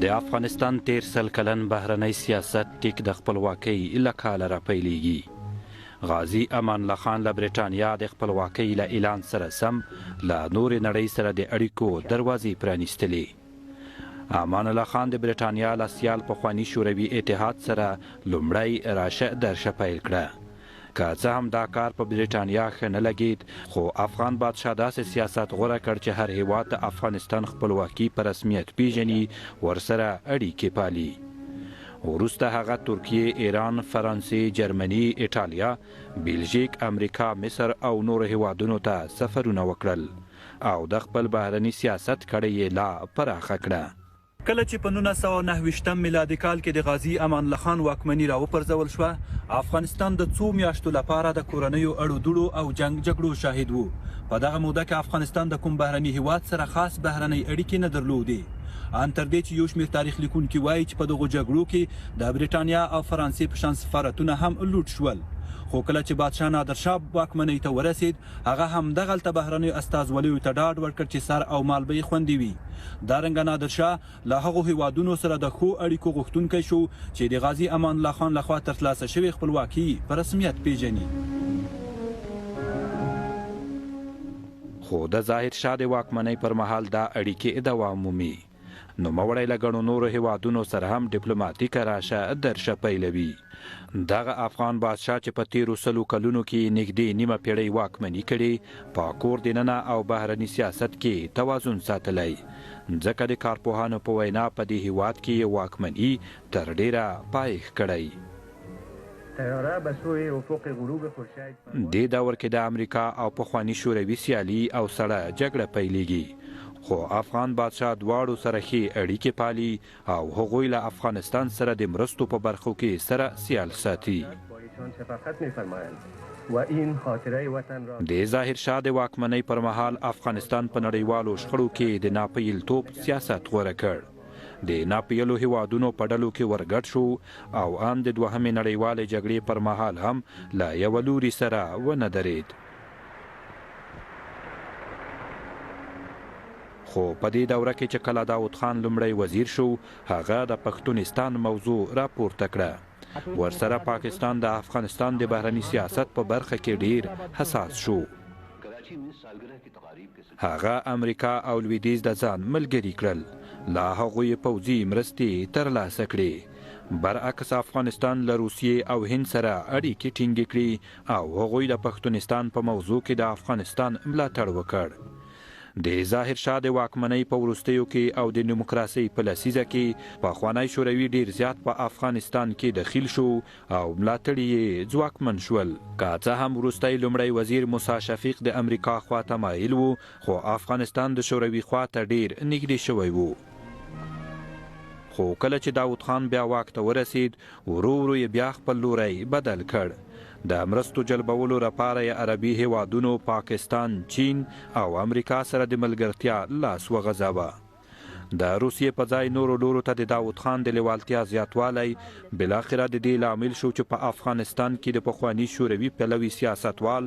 د افغانستان 13 کلن بهرنی سیاست ټیک د خپلواکۍ له کاله راپیلېږي. غازي امان الله خان له برټانیا د خپلواکۍ له اعلان سره سم له نورې نړۍ سره د اړیکو دروازې پرانیستلې. امان الله خان د برټانیا له سیال پخواني شوروي اتحاد سره لومړی راشه درشه پیل کړه. که څه هم دا کار په برټانیا ښه نه لګید، خو افغان بادشاه داسې سیاست غوره کړ چې هر هیواد د افغانستان خپلواکي په رسمیت پیژني، ورسره اړیکې پالي. وروسته هغه ترکیې، ایران، فرانسې، جرمني، ایټالیا، بلژیک، امریکا، مصر او نورو هیوادونو ته سفرونه وکړل او د خپل بهرني سیاست کړۍ یې لا پراخه کړه. کله چې په 1929 میلادي کال کې د غازي امان الله خان واکمني راوپرځول شوه، افغانستان د څو میاشتو لپاره د کورنیو اړو دوړو او جګړو شاهد و. په دغه موده کې افغانستان د کوم بهرني هیواد سره خاص بهرنۍ اړیکې نه درلودې، ان تر دې چې یو شمېر تاریخ لیکونکي وایي چې په دغو جګړو کې د برټانیا او فرانسې په شان سفارتونه هم لوټ شول. خو کله چې بادشاه نادرشاه واکمنۍ ته ورسید، هغه هم دغلته بهرنیو استازولیو ته ډاډ ورکړ چې سر او مال به یې خوندي وي. دارنګه نادرشاه له هغو هیوادونو سره د ښو اړیکو غوښتونکی شو چې د غازي امان الله خان لخوا ترلاسه شوې خپلواکي په رسمیت پیژني. خو د ظاهر شاه د واکمنۍ پر مهال دا اړیکې دوام مومي. نوموړی له ګڼو نورو هیوادونو سره هم ډیپلوماتیکه راشه درشه پیلوي. دغه افغان بادشاه چې په 13 کلونو کې نږدې نیمه پیړۍ واکمني کړې، په کور دننه او بهرني سیاست کې توازن ساتلی، ځکه د کارپوهانو په وینا په دې هیواد کې واکمني تر ډیره پایښ کړی. دې دور کې د امریکا او پخواني شوروي سیالي او سړه جګړه پیلېږي، خو افغان بادشاه دواړو سره ښې اړیکې پالي او هغوی له افغانستان سره د مرستو په برخو کې سره سیال ساتي. د ظاهر شاه د واکمنۍ پر مهال افغانستان په نړیوالو شخړو کې د ناپیلتوب سیاست غوره کړ. د ناپیلو هیوادونو په ډلو کې ورګډ شو او ان د دوهمې نړیوالې جګړې پر مهال هم له یوه لوري سره ونه درېد. خو په دې دوره کې چې کله داود خان لومړی وزیر شو، هغه د پښتونستان موضوع راپورته کړه. ورسره پاکستان د افغانستان د بهرني سیاست په برخه کې ډیر حساس شو. هغه امریکا او لویدیځ د ځان ملګري کړل، له هغوی پوځي مرستې ترلاسه کړې. برعکس افغانستان له روسیې او هند سره اړیکې ټینګې کړې او هغوی د پښتونستان په موضوع کې د افغانستان ملاتړ وکړ. د ظاهر شاه د واکمنۍ په وروستیو کې او د دیموکراسۍ په لسیزه کې پخوانی شوروي ډیر زیات په افغانستان کې دخیل شو او ملاتړي یې ځواکمن شول. که څه هم وروستی لومړی وزیر موسی شفیق د امریکا خواته مایل و، خو افغانستان د شوروي خواته ډیر نږدې شوی و. خو کله چې داود خان بیا واک ته ورسید، ورو ورو یې بیا خپل لوری بدل کړ. د مرستو جلبولو لپاره یې عربي هیوادونو، پاکستان، چین او امریکا سره د ملګرتیا لاس وغځاوه. د روسیې په ځای نورو لورو ته د داود خان د لیوالتیا زیاتوالی بالاخره د دې لامل شو چې په افغانستان کې د پخواني شوروي پلوي سیاستوال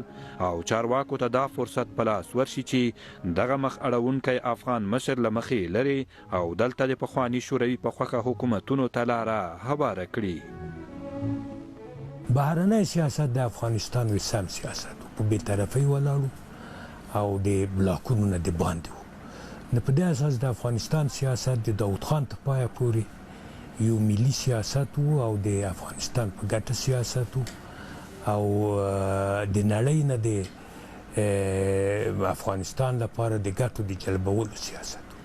او چارواکو ته دا فرصت په لاس ورشي چې دغه مخ اړوونکی افغان مشر له مخې لرې او دلته د پخواني شوروي په خوښه حکومتونو ته لاره هواره کړي. بهرنی سیاست د افغانستان سم سیاست په بې طرفۍ ولاړو او د بلاکونو نه د باندې و. نو په دې اساس د افغانستان سیاست د داود خان تر پایه پورې یو ملي سیاست و او د افغانستان په ګټه سیاست و او د نړۍ نه د افغانستان لپاره د ګټو د جلبولو سیاست و.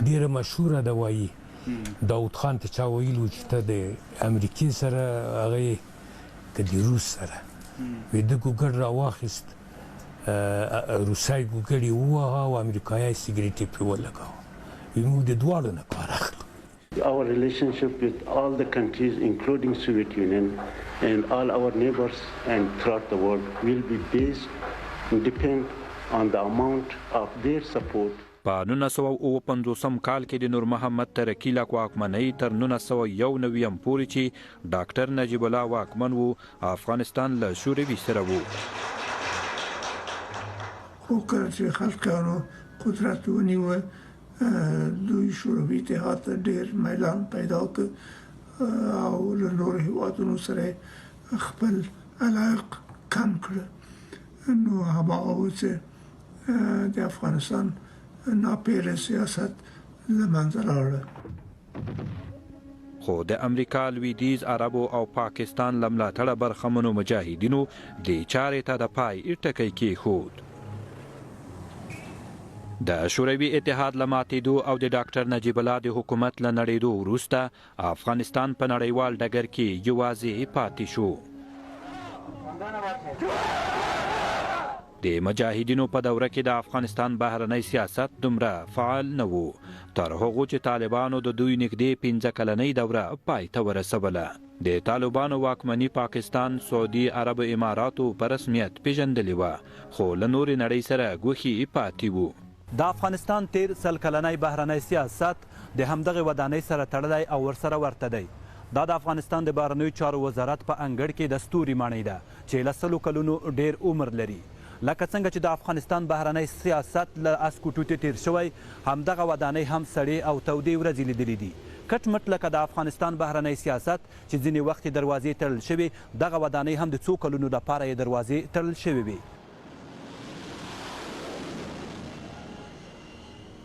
ډیره مشهوره ده، وایي داود خان ته چا ویلو چې ته د امریکې سره هغه که د روس سره وی د ګوګړ راواخیست، روسای ګوګړ یې ووهه او امریکایي سګرټ یې پرې ولګاوه. وی موږ د دواړو نه کار اخلو. Our relationship with all the countries including Soviet Union and all our neighbors and throughout the world will be based and depend on the amount of their support. په 1959 کال کې د نور محمد ترکی له واکمنۍ تر 1991 پورې چې ډاکټر نجیب الله واکمن و، افغانستان له شوروي سره و. خو کله چې خلکانو قدرت ونیوه، دوی شوروي اتحاد ته ډېر میلان پیدا کړ او له نورو هېوادونو سره خپل علاق کم کړه. نو هماغه و چې د افغانستان ناپیره سیاست له منځه لاړه. خو د امریکا لویدیځ عربو او پاکستان له ملاتړه برخمنو مجاهدینو دې چارې ته د پای ټکی کېښود. د شوروي اتحاد له ماتېدو او د ډاکټر نجیب الله د حکومت له نړېدو وروسته افغانستان په نړیوال ډګر کې یوازې پاتې شو. د مجاهدینو په دوره کې د افغانستان بهرنی سیاست دومره فعال نه و تر هغو چې طالبانو د دوی نږدې 15 کلنۍ دوره پای ته ورسوله. د طالبانو واکمني پاکستان، سعودي عرب اماراتو په رسمیت پیژندلې وه، خو له نورې نړۍ سره ګوښې پاتې وو. د افغانستان تیر 100 کلنی بهرنی سیاست د همدغه ودانۍ سره تړلی او ورسره ورته دی. دا د افغانستان د بهرنیو چارو وزارت په انګړ کې د ستوري ماڼۍ ده چې له 100 کلونو ډیر عمر لري. لکه څنګه چې د افغانستان بهرنی سیاست له اسکوټوټې تیر شوی، همدغه ودانۍ هم سړې او تودې ورځې لیدلې دي. کټ مټ لکه د افغانستان بهرنی سیاست چې ځینې وخت دروازې تړل شوې، دغه ودانۍ هم د څو کلونو لپاره یې دروازې تړل شوې وي.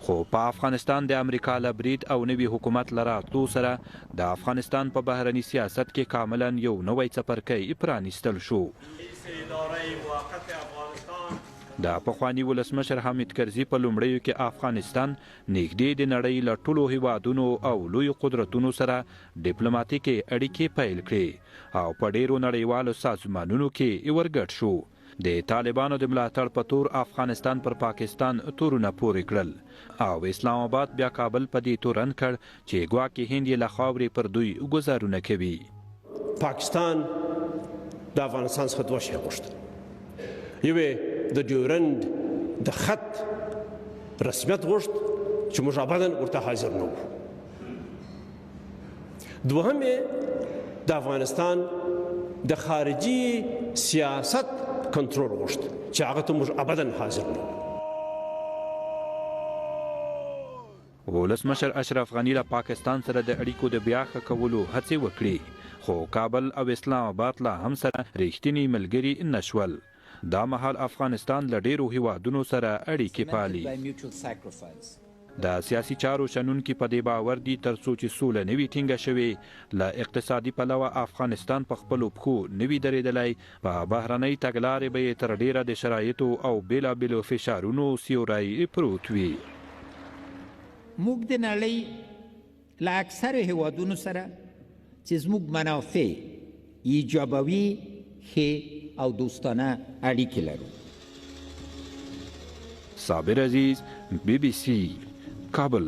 خو په افغانستان د امریکا له برید او نوي حکومت له راتلو سره د افغانستان په بهرني سیاست کې کاملا یو نوی څپرکی پرانیستل شو. د پخواني ولسمشر حامد کرزي په لومړیو کې افغانستان نږدې د نړۍ له ټولو هیوادونو او لویو قدرتونو سره ډیپلوماتیکې اړیکې پیل کړې او په ډیرو نړیوالو سازمانونو کې ورګډ شو. د طالبانو د ملاتړ په تور افغانستان پر پاکستان تورونه پورې کړل او اسلام آباد بیا کابل په دې تورن کړ چې ګواکې هند یې له خاورې پر دوی ګزارونه کوي. پاکستان د افغانستان څخه دوه شی غوښتل. یو د ډیورنډ د خط رسمیت غوښت چې موږ ابدا ورته حاضر نه وو. دوهم د افغانستان د خارجي سیاست کنټرول غوښت چې هغه ته موږ ابدا حاضر نه وو. ولسمشر اشرف غني له پاکستان سره د اړیکو د بیا ښه کولو هڅې وکړې، خو کابل او اسلام آباد لا هم سره رښتینی ملګري نه شول. دا مهال افغانستان له ډیرو هیوادونو سره اړیکې پالي. د سیاسي چارو شنونکي په دې باور دي تر څو چې سوله نه وي ټینګه شوې، له اقتصادي پلوه افغانستان په خپلو پښو نه وي درېدلی، په بهرنۍ تګلارې به یې تر ډیره د شرایطو او بېلابېلو فشارونو سیوری پروت وي. موږ د نړۍ له اکثرو هیوادونو سره چې زموږ منافع ایجابوي ښې او دوستانه اړیکې لرو. صابر عزیز، BBC کابل.